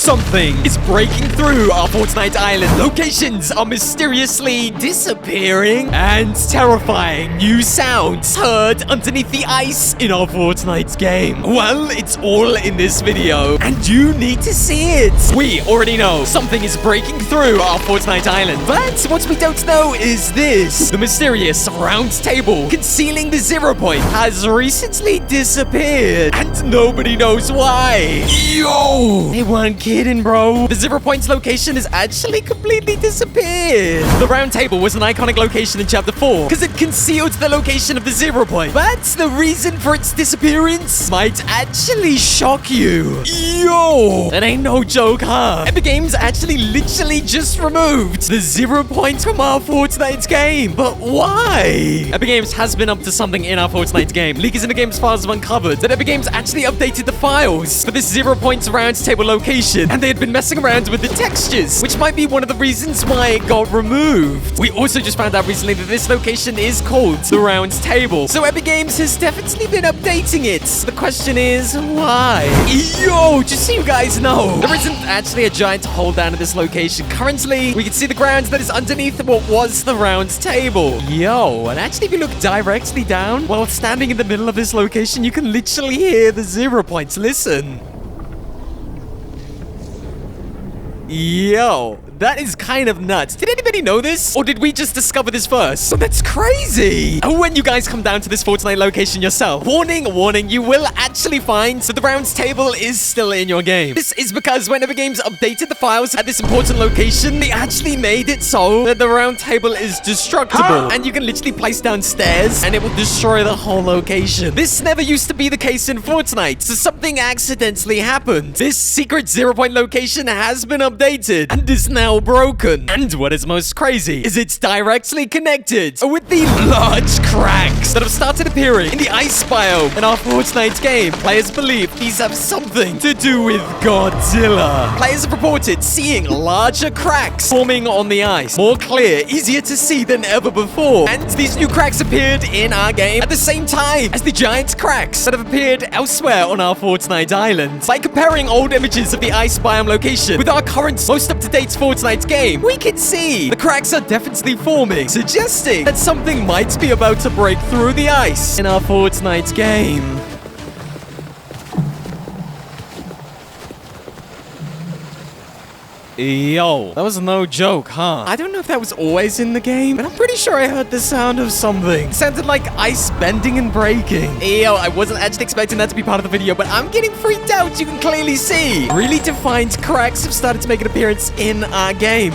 Something is breaking through our Fortnite island. Locations are mysteriously disappearing, and terrifying new sounds heard underneath the ice in our Fortnite game. Well, it's all in this video, and you need to see it. We already know something is breaking through our Fortnite island, but what we don't know is this. The mysterious round table concealing the 0 point has recently disappeared, and nobody knows why. Yo! They weren't kidding, bro. The 0 point's location has actually completely disappeared. The round table was an iconic location in Chapter 4 because it concealed the location of the 0 point. But the reason for its disappearance might actually shock you. Yo! That ain't no joke, huh? Epic Games actually literally just removed the 0 point from our Fortnite game. But why? Epic Games has been up to something in our Fortnite game. Leakers in the game's files have uncovered that Epic Games actually updated the files for this 0 point round table location, and they had been messing around with the textures, which might be one of the reasons why it got removed. We also just found out recently that this location is called the round table, so Epic Games has definitely been updating it. The question is, why? Yo, just so you guys know, there isn't actually a giant hole down at this location. Currently, we can see the ground that is underneath what was the round table. Yo, and actually if you look directly down, while standing in the middle of this location, you can literally hear the 0 points. Listen. Yo, that is kind of nuts. Did anybody know this? Or did we just discover this first? Oh, that's crazy. And when you guys come down to this Fortnite location yourself, warning, you will actually find that the round table is still in your game. This is because when Epic Games updated the files at this important location, they actually made it so that the round table is destructible. And you can literally place down stairs and it will destroy the whole location. This never used to be the case in Fortnite, so something accidentally happened. This secret 0 point location has been updated and is now broken. And what is most crazy is it's directly connected with the large cracks that have started appearing in the ice biome in our Fortnite game. Players believe these have something to do with Godzilla. Players have reported seeing larger cracks forming on the ice, more clear, easier to see than ever before. And these new cracks appeared in our game at the same time as the giant cracks that have appeared elsewhere on our Fortnite island. By comparing old images of the ice biome location with our current most up-to-date Fortnite game, we can see the cracks are definitely forming, suggesting that something might be about to break through the ice in our Fortnite game. Yo, that was no joke, huh? I don't know if that was always in the game, but I'm pretty sure I heard the sound of something. It sounded like ice bending and breaking. Yo, I wasn't actually expecting that to be part of the video, but I'm getting freaked out. You can clearly see. Really defined cracks have started to make an appearance in our game.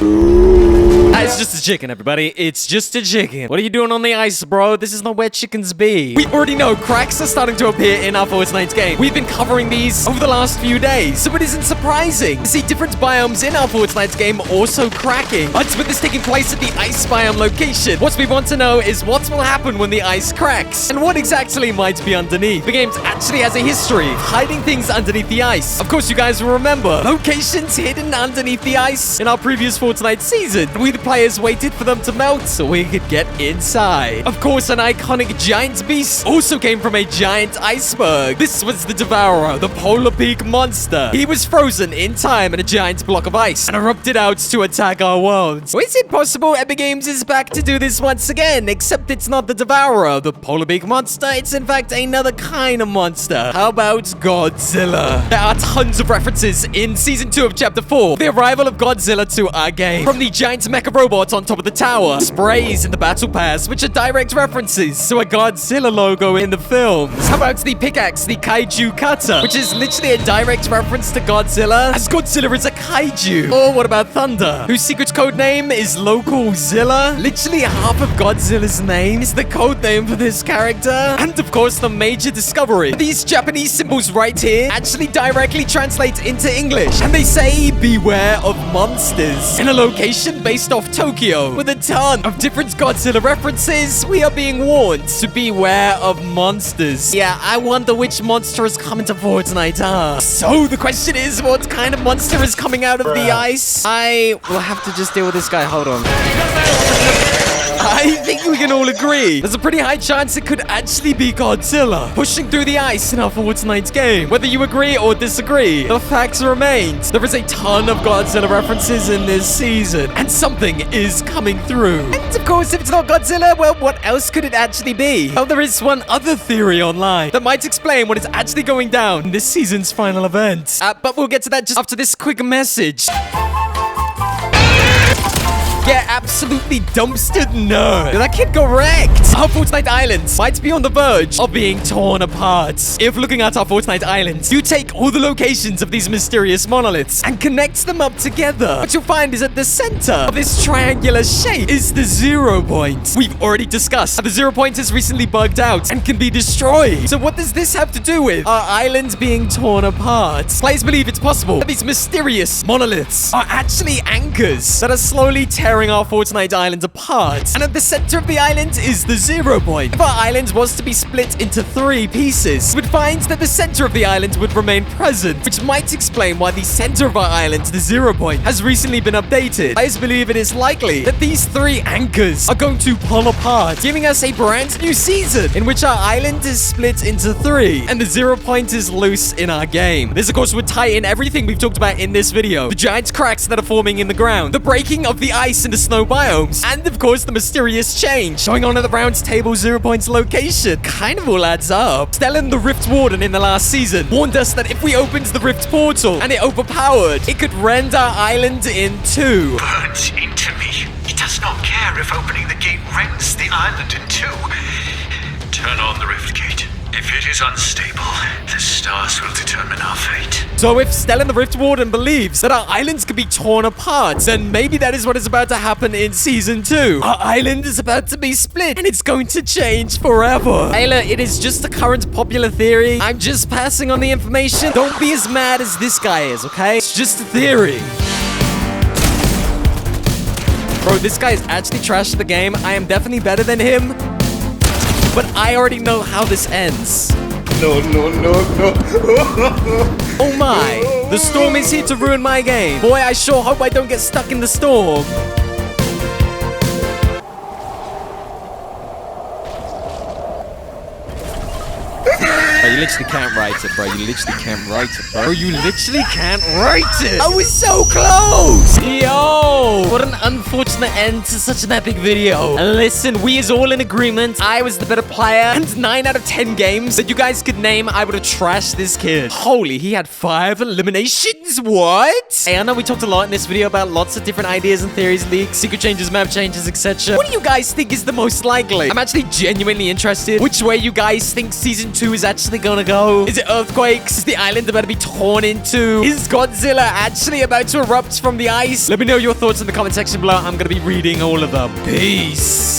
It's just a chicken, everybody. It's just a chicken. What are you doing on the ice, bro? This is not where chickens be. We already know cracks are starting to appear in our Fortnite game. We've been covering these over the last few days, so it isn't surprising to see different biomes in our Fortnite game also cracking. But with this taking place at the ice biome location, what we want to know is what will happen when the ice cracks and what exactly might be underneath. The game actually has a history of hiding things underneath the ice. Of course, you guys will remember locations hidden underneath the ice in our previous Fortnite season. We, the players, waited for them to melt so we could get inside. Of course, an iconic giant beast also came from a giant iceberg. This was the Devourer, the polar peak monster. He was frozen in time in a giant block of ice and erupted out to attack our world. So is it possible Epic Games is back to do this once again, except it's not the Devourer, the polar beak monster, it's in fact another kind of monster. How about Godzilla? There are tons of references in Season 2 of Chapter 4, the arrival of Godzilla to our game. From the giant mecha robot on top of the tower, sprays in the battle pass, which are direct references to a Godzilla logo in the films. How about the pickaxe, the kaiju cutter, which is literally a direct reference to Godzilla, as Godzilla is a kaiju. Or what about Thunder, whose secret code name is Localzilla? Literally half of Godzilla's name is the code name for this character. And of course, the major discovery. These Japanese symbols right here actually directly translate into English. And they say, beware of monsters. In a location based off Tokyo, with a ton of different Godzilla references, we are being warned to beware of monsters. Yeah, I wonder which monster is coming to Fortnite, huh? So the question is, what kind of monster is coming out of the ice? I will have to just deal with this guy. Hold on. I think we can all agree there's a pretty high chance it could actually be Godzilla pushing through the ice in our Fortnite game. Whether you agree or disagree, the fact remains there is a ton of Godzilla references in this season, and something is coming through. And of course, if it's not Godzilla, well, what else could it actually be? Oh, there is one other theory online that might explain what is actually going down in this season's final event. But we'll get to that just after this quick message. Yeah, absolutely dumpstered nerd. Did that kid go wrecked? Our Fortnite Islands might be on the verge of being torn apart. If looking at our Fortnite Islands, you take all the locations of these mysterious monoliths and connect them up together, what you'll find is at the center of this triangular shape is the 0 point. We've already discussed how the 0 point is recently bugged out and can be destroyed. So what does this have to do with our islands being torn apart? Players believe it's possible that these mysterious monoliths are actually anchors that are slowly tearing our Fortnite islands apart. And at the center of the island is the 0 point. If our island was to be split into 3 pieces, we would find that the center of the island would remain present, which might explain why the center of our island, the 0 point, has recently been updated. Players believe it is likely that these 3 anchors are going to pull apart, giving us a brand new season in which our island is split into 3 and the 0 point is loose in our game. This, of course, would tie in everything we've talked about in this video. The giant cracks that are forming in the ground, the breaking of the ice in the snow biomes, and of course the mysterious change going on at the round table 0 point's location. Kind of all adds up. Stellan, the Rift Warden in the last season, warned us that if we opened the Rift portal and it overpowered, it could rend our island in 2. Burns into me. He does not care if opening the gate rends the island in 2. Turn on the Rift gate. If it is unstable, the stars will determine our fate. So if Stellan the Rift Warden believes that our islands could be torn apart, then maybe that is what is about to happen in Season 2. Our island is about to be split, and it's going to change forever. Ayla, it is just a current popular theory. I'm just passing on the information. Don't be as mad as this guy is, okay? It's just a theory. Bro, this guy is actually trashed the game. I am definitely better than him. But I already know how this ends. No. Oh my, the storm is here to ruin my game. Boy, I sure hope I don't get stuck in the storm. Bro, you literally can't write it, bro. You literally can't write it, bro. You literally can't write it. I was so close. Yo, what an unfortunate end to such an epic video. Listen, we is all in agreement. I was the better player. And 9 out of 10 games that you guys could name, I would have trashed this kid. Holy, he had 5 eliminations. What? Hey, I know we talked a lot in this video about lots of different ideas and theories, leaks, secret changes, map changes, etc. What do you guys think is the most likely? I'm actually genuinely interested which way you guys think Season 2 is actually gonna go. Is it earthquakes? Is the island about to be torn into? Is Godzilla actually about to erupt from the ice? Let me know your thoughts in the comment section below. I'm gonna be reading all of them. Peace.